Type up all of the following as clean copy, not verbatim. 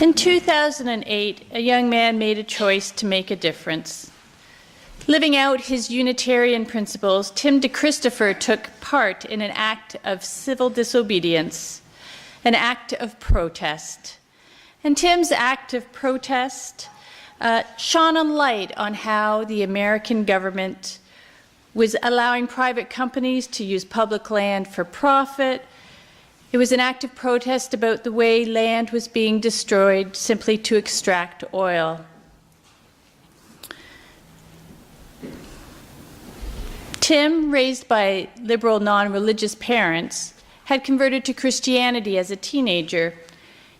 In 2008, a young man made a choice to make a difference. Living out his Unitarian principles, Tim DeChristopher took part in an act of civil disobedience, an act of protest. And Tim's act of protest shone a light on how the American government was allowing private companies to use public land for profit. It was an act of protest about the way land was being destroyed simply to extract oil. Tim, raised by liberal, non-religious parents, had converted to Christianity as a teenager.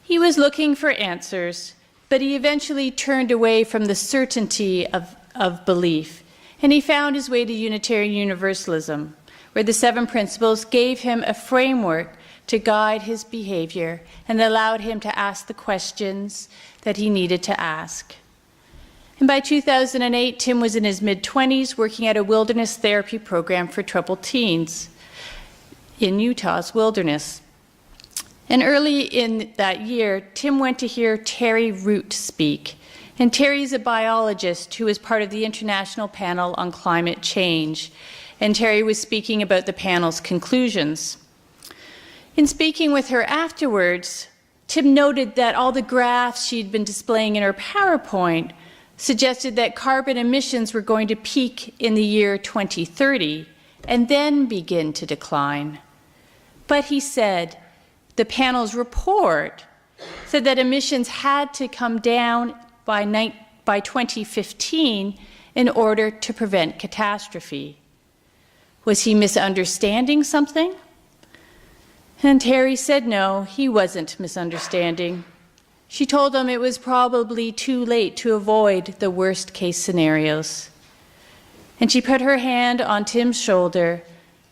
He was looking for answers, but he eventually turned away from the certainty of belief, and he found his way to Unitarian Universalism, where the 7 principles gave him a framework to guide his behavior and allowed him to ask the questions that he needed to ask. And by 2008, Tim was in his mid-20s working at a wilderness therapy program for troubled teens in Utah's wilderness. And early in that year, Tim went to hear Terry Root speak. And Terry's a biologist who was part of the International Panel on Climate Change. And Terry was speaking about the panel's conclusions. In speaking with her afterwards, Tim noted that all the graphs she'd been displaying in her PowerPoint suggested that carbon emissions were going to peak in the year 2030 and then begin to decline. But he said the panel's report said that emissions had to come down by 2015 in order to prevent catastrophe. Was he misunderstanding something? And Terry said no, he wasn't misunderstanding. She told him it was probably too late to avoid the worst case scenarios. And she put her hand on Tim's shoulder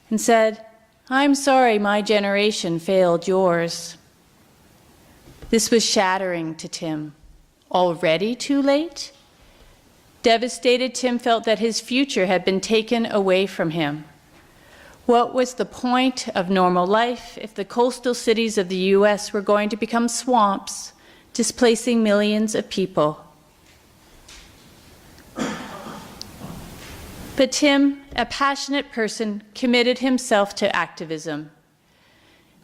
and said, "I'm sorry my generation failed yours." This was shattering to Tim. Already too late? Devastated, Tim felt that his future had been taken away from him. What was the point of normal life if the coastal cities of the US were going to become swamps, displacing millions of people? But Tim, a passionate person, committed himself to activism.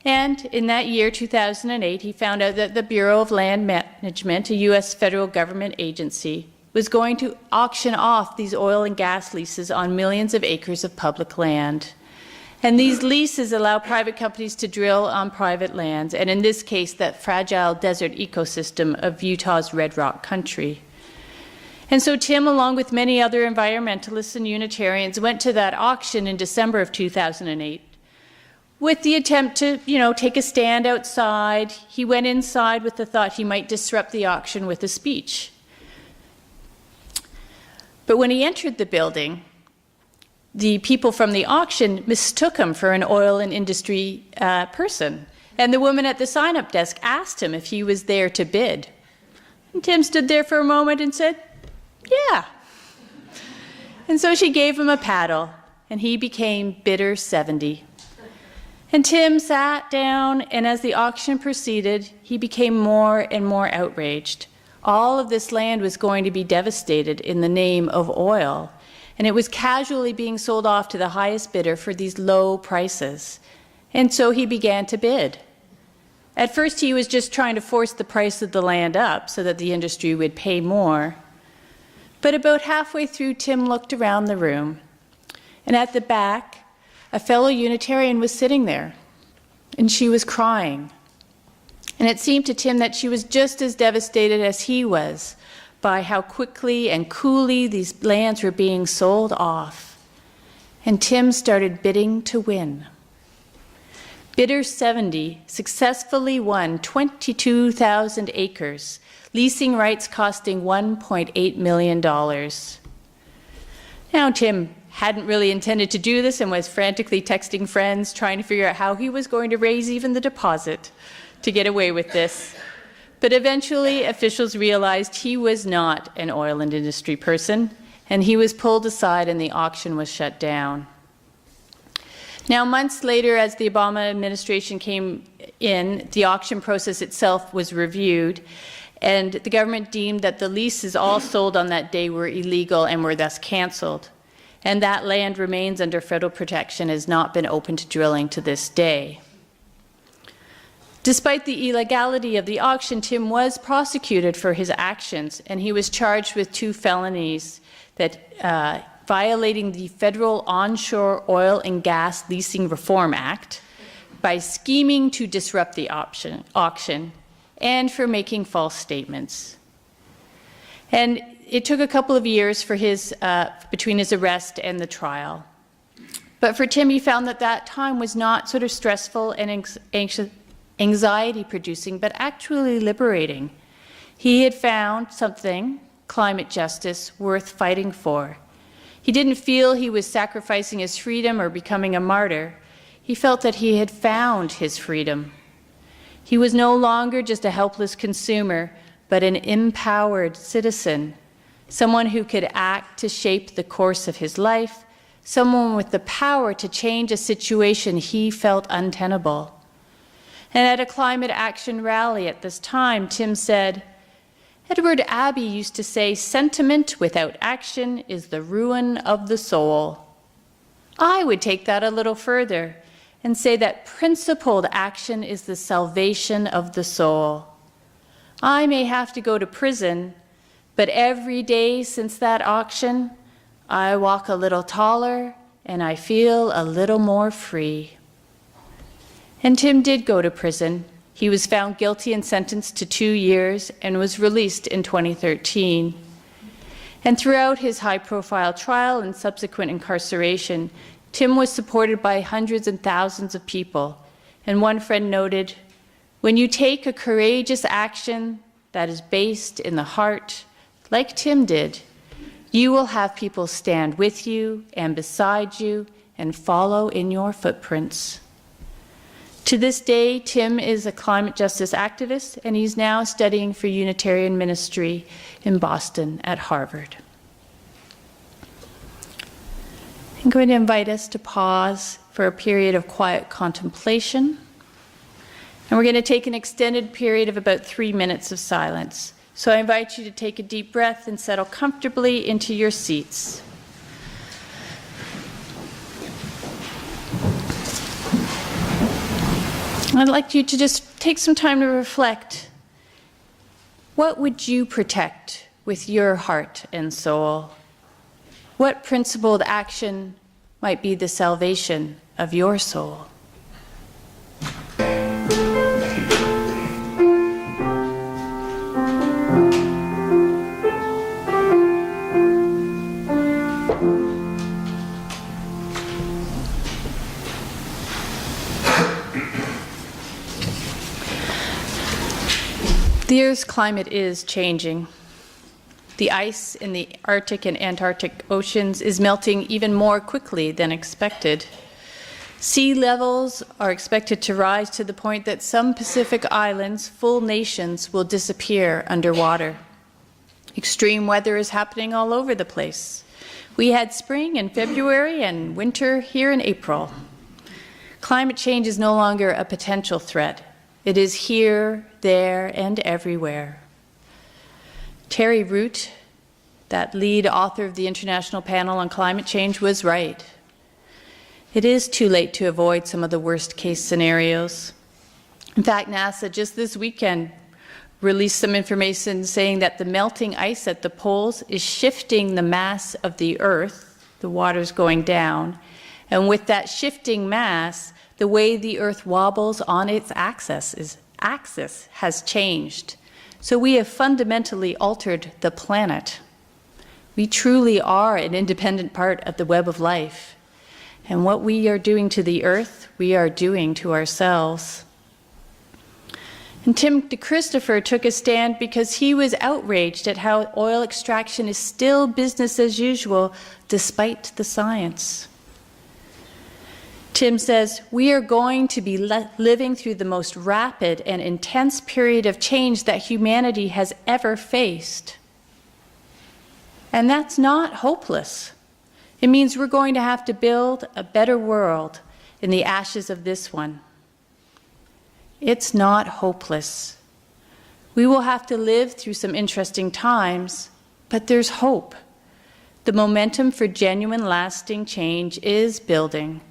And in that year, 2008, he found out that the Bureau of Land Management, a US federal government agency, was going to auction off these oil and gas leases on millions of acres of public land. And these leases allow private companies to drill on private lands, and in this case, that fragile desert ecosystem of Utah's Red Rock country. And so Tim, along with many other environmentalists and Unitarians, went to that auction in December of 2008 with the attempt to, take a stand outside. He went inside with the thought he might disrupt the auction with a speech. But when he entered the building, the people from the auction mistook him for an oil and industry person. And the woman at the sign-up desk asked him if he was there to bid. And Tim stood there for a moment and said, "Yeah." And so she gave him a paddle, and he became bidder 70. And Tim sat down, and as the auction proceeded, he became more and more outraged. All of this land was going to be devastated in the name of oil. And it was casually being sold off to the highest bidder for these low prices. And so he began to bid. At first, he was just trying to force the price of the land up so that the industry would pay more. But about halfway through, Tim looked around the room. And at the back, a fellow Unitarian was sitting there. And she was crying. And it seemed to Tim that she was just as devastated as he was by how quickly and coolly these lands were being sold off. And Tim started bidding to win. Bidder 70 successfully won 22,000 acres, leasing rights costing $1.8 million. Now, Tim hadn't really intended to do this and was frantically texting friends, trying to figure out how he was going to raise even the deposit to get away with this. But eventually, officials realized he was not an oil and industry person, and he was pulled aside and the auction was shut down. Now, months later, as the Obama administration came in, the auction process itself was reviewed, And the government deemed that the leases all sold on that day were illegal and were thus canceled. And that land remains under federal protection, has not been open to drilling to this day. Despite the illegality of the auction, Tim was prosecuted for his actions, and he was charged with 2 felonies that violating the Federal Onshore Oil and Gas Leasing Reform Act by scheming to disrupt the auction and for making false statements. And it took a couple of years for between his arrest and the trial. But for Tim, he found that that time was not sort of stressful and anxiety-producing, but actually liberating. He had found something, climate justice, worth fighting for. He didn't feel he was sacrificing his freedom or becoming a martyr. He felt that he had found his freedom. He was no longer just a helpless consumer, but an empowered citizen, someone who could act to shape the course of his life, someone with the power to change a situation he felt untenable. And at a climate action rally at this time, Tim said, "Edward Abbey used to say, 'Sentiment without action is the ruin of the soul.' I would take that a little further and say that principled action is the salvation of the soul. I may have to go to prison, but every day since that auction, I walk a little taller and I feel a little more free." And Tim did go to prison. He was found guilty and sentenced to 2 years and was released in 2013. And throughout his high-profile trial and subsequent incarceration, Tim was supported by hundreds and thousands of people. And one friend noted, "When you take a courageous action that is based in the heart, like Tim did, you will have people stand with you and beside you and follow in your footprints." To this day, Tim is a climate justice activist, and he's now studying for Unitarian ministry in Boston at Harvard. I'm going to invite us to pause for a period of quiet contemplation. And we're going to take an extended period of about 3 minutes of silence. So I invite you to take a deep breath and settle comfortably into your seats. I'd like you to just take some time to reflect. What would you protect with your heart and soul? What principled action might be the salvation of your soul? The Earth's climate is changing. The ice in the Arctic and Antarctic oceans is melting even more quickly than expected. Sea levels are expected to rise to the point that some Pacific islands, full nations, will disappear underwater. Extreme weather is happening all over the place. We had spring in February and winter here in April. Climate change is no longer a potential threat. It is here, there, and everywhere. Terry Root, that lead author of the International Panel on Climate Change, was right. It is too late to avoid some of the worst-case scenarios. In fact, NASA just this weekend released some information saying that the melting ice at the poles is shifting the mass of the Earth, the water's going down, and with that shifting mass, the way the Earth wobbles on its axis has changed. So we have fundamentally altered the planet. We truly are an independent part of the web of life. And what we are doing to the Earth, we are doing to ourselves. And Tim DeChristopher took a stand because he was outraged at how oil extraction is still business as usual despite the science. Tim says, "We are going to be living through the most rapid and intense period of change that humanity has ever faced." And that's not hopeless. It means we're going to have to build a better world in the ashes of this one. It's not hopeless. We will have to live through some interesting times, but there's hope. The momentum for genuine, lasting change is building.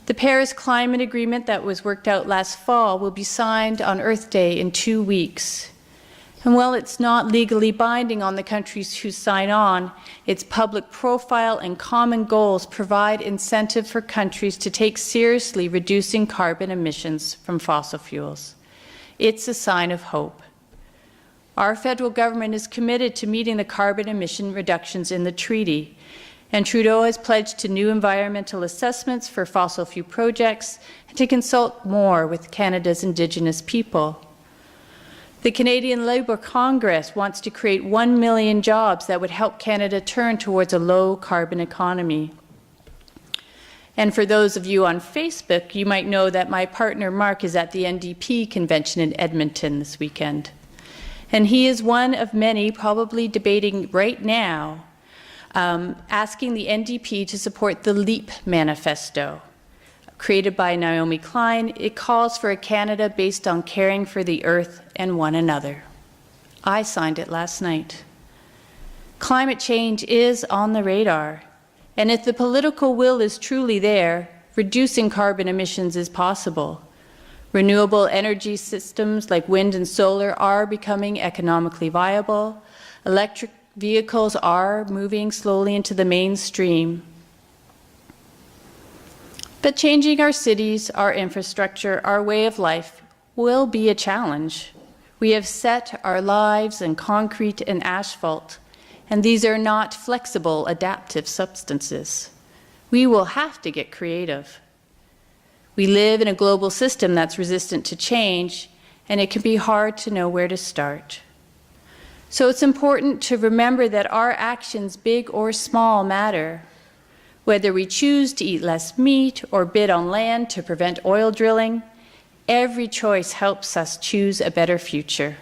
The Paris Climate Agreement that was worked out last fall will be signed on Earth Day in 2 weeks. And while it's not legally binding on the countries who sign on, its public profile and common goals provide incentive for countries to take seriously reducing carbon emissions from fossil fuels. It's a sign of hope. Our federal government is committed to meeting the carbon emission reductions in the treaty, and Trudeau has pledged to new environmental assessments for fossil fuel projects and to consult more with Canada's Indigenous people. The Canadian Labour Congress wants to create 1 million jobs that would help Canada turn towards a low-carbon economy. And for those of you on Facebook, you might know that my partner Mark is at the NDP convention in Edmonton this weekend. And he is one of many probably debating right now, asking the NDP to support the LEAP manifesto. Created by Naomi Klein, it calls for a Canada based on caring for the earth and one another. I signed it last night. Climate change is on the radar, and if the political will is truly there, reducing carbon emissions is possible. Renewable energy systems like wind and solar are becoming economically viable. Electric vehicles are moving slowly into the mainstream. But changing our cities, our infrastructure, our way of life will be a challenge. We have set our lives in concrete and asphalt, and these are not flexible, adaptive substances. We will have to get creative. We live in a global system that's resistant to change, and it can be hard to know where to start. So it's important to remember that our actions, big or small, matter. Whether we choose to eat less meat or bid on land to prevent oil drilling, every choice helps us choose a better future.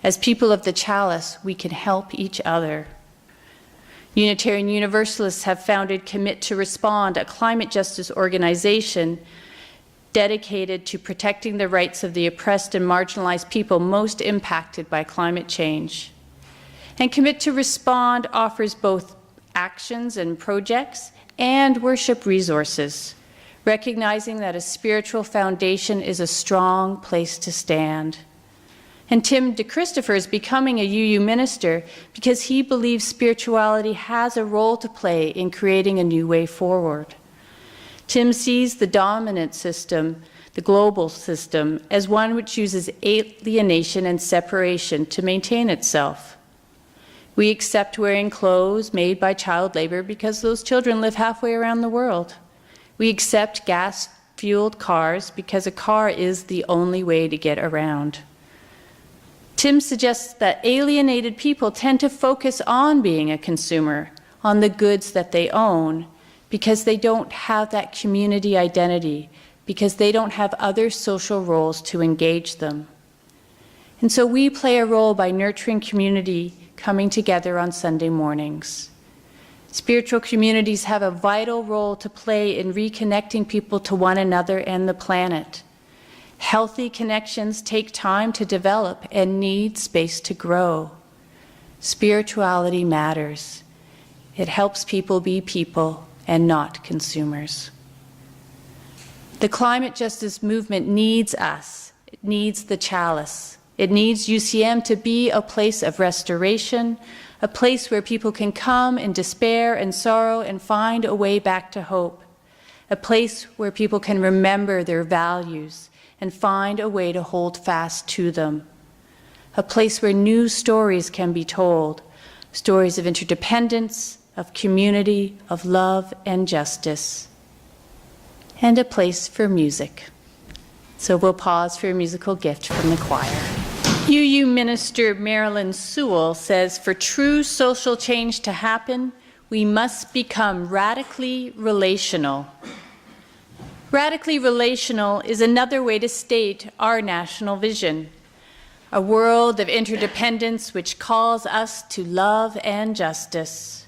As people of the chalice, we can help each other. Unitarian Universalists have founded Commit to Respond, a climate justice organization dedicated to protecting the rights of the oppressed and marginalized people most impacted by climate change. And Commit to Respond offers both actions and projects and worship resources, recognizing that a spiritual foundation is a strong place to stand. And Tim DeChristopher is becoming a UU minister because he believes spirituality has a role to play in creating a new way forward. Tim sees the dominant system, the global system, as one which uses alienation and separation to maintain itself. We accept wearing clothes made by child labor because those children live halfway around the world. We accept gas-fueled cars because a car is the only way to get around. Tim suggests that alienated people tend to focus on being a consumer, on the goods that they own, because they don't have that community identity, because they don't have other social roles to engage them. And so we play a role by nurturing community, coming together on Sunday mornings. Spiritual communities have a vital role to play in reconnecting people to one another and the planet. Healthy connections take time to develop and need space to grow. Spirituality matters. It helps people be people and not consumers. The climate justice movement needs us. It needs the chalice. It needs UCM to be a place of restoration, a place where people can come in despair and sorrow and find a way back to hope, a place where people can remember their values and find a way to hold fast to them, a place where new stories can be told, stories of interdependence, of community, of love and justice, and a place for music. So we'll pause for a musical gift from the choir. UU Minister Marilyn Sewell says, for true social change to happen, we must become radically relational. Radically relational is another way to state our national vision, a world of interdependence which calls us to love and justice.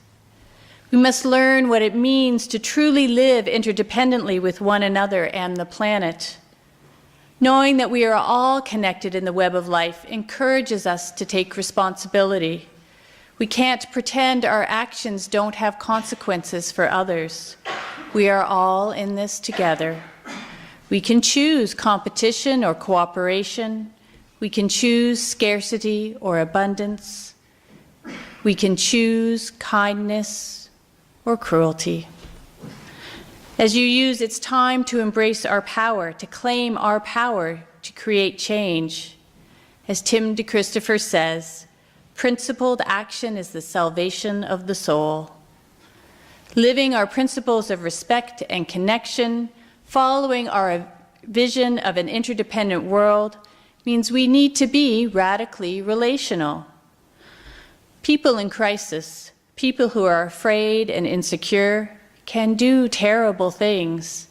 We must learn what it means to truly live interdependently with one another and the planet. Knowing that we are all connected in the web of life encourages us to take responsibility. We can't pretend our actions don't have consequences for others. We are all in this together. We can choose competition or cooperation. We can choose scarcity or abundance. We can choose kindness or cruelty. As you use, it's time to embrace our power, to claim our power to create change. As Tim DeChristopher says, principled action is the salvation of the soul. Living our principles of respect and connection, following our vision of an interdependent world, means we need to be radically relational. People in crisis, people who are afraid and insecure, can do terrible things.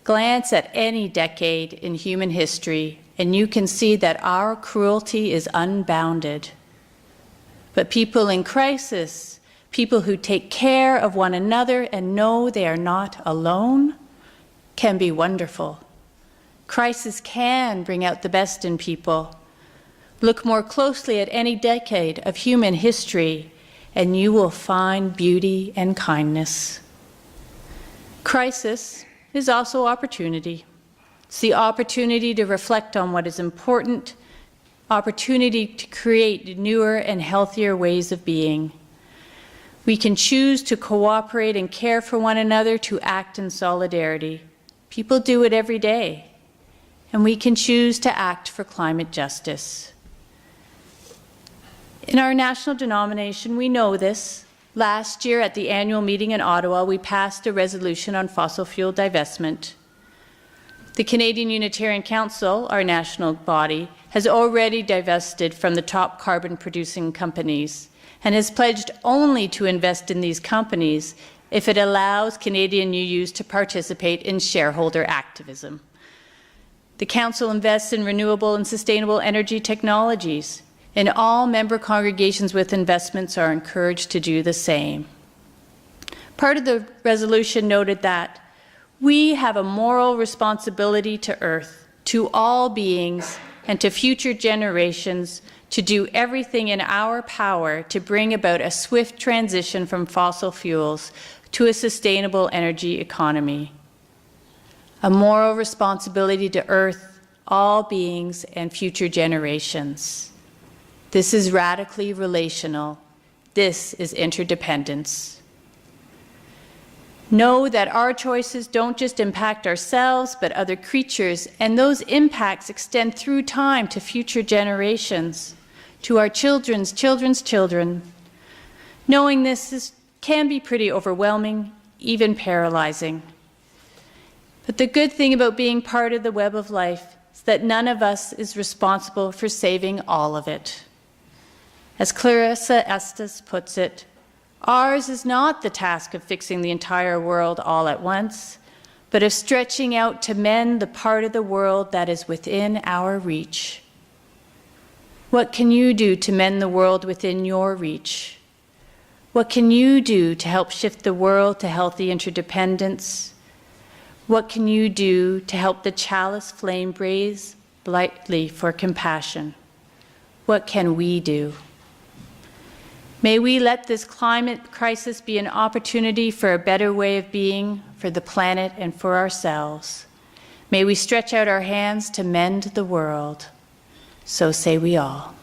Glance at any decade in human history, and you can see that our cruelty is unbounded. But people in crisis, people who take care of one another and know they are not alone, can be wonderful. Crisis can bring out the best in people. Look more closely at any decade of human history, and you will find beauty and kindness. Crisis is also opportunity. It's the opportunity to reflect on what is important, opportunity to create newer and healthier ways of being. We can choose to cooperate and care for one another, to act in solidarity. People do it every day. And we can choose to act for climate justice. In our national denomination, we know this. Last year at the annual meeting in Ottawa, we passed a resolution on fossil fuel divestment. The Canadian Unitarian Council, our national body, has already divested from the top carbon-producing companies and has pledged only to invest in these companies if it allows Canadian UUs to participate in shareholder activism. The Council invests in renewable and sustainable energy technologies, and all member congregations with investments are encouraged to do the same. Part of the resolution noted that we have a moral responsibility to Earth, to all beings, and to future generations to do everything in our power to bring about a swift transition from fossil fuels to a sustainable energy economy. A moral responsibility to Earth, all beings, and future generations. This is radically relational. This is interdependence. Know that our choices don't just impact ourselves, but other creatures, and those impacts extend through time to future generations, to our children's children's children. Knowing this can be pretty overwhelming, even paralyzing. But the good thing about being part of the web of life is that none of us is responsible for saving all of it. As Clarissa Estes puts it, ours is not the task of fixing the entire world all at once, but of stretching out to mend the part of the world that is within our reach. What can you do to mend the world within your reach? What can you do to help shift the world to healthy interdependence? What can you do to help the chalice flame blaze brightly for compassion? What can we do? May we let this climate crisis be an opportunity for a better way of being, for the planet and for ourselves. May we stretch out our hands to mend the world. So say we all.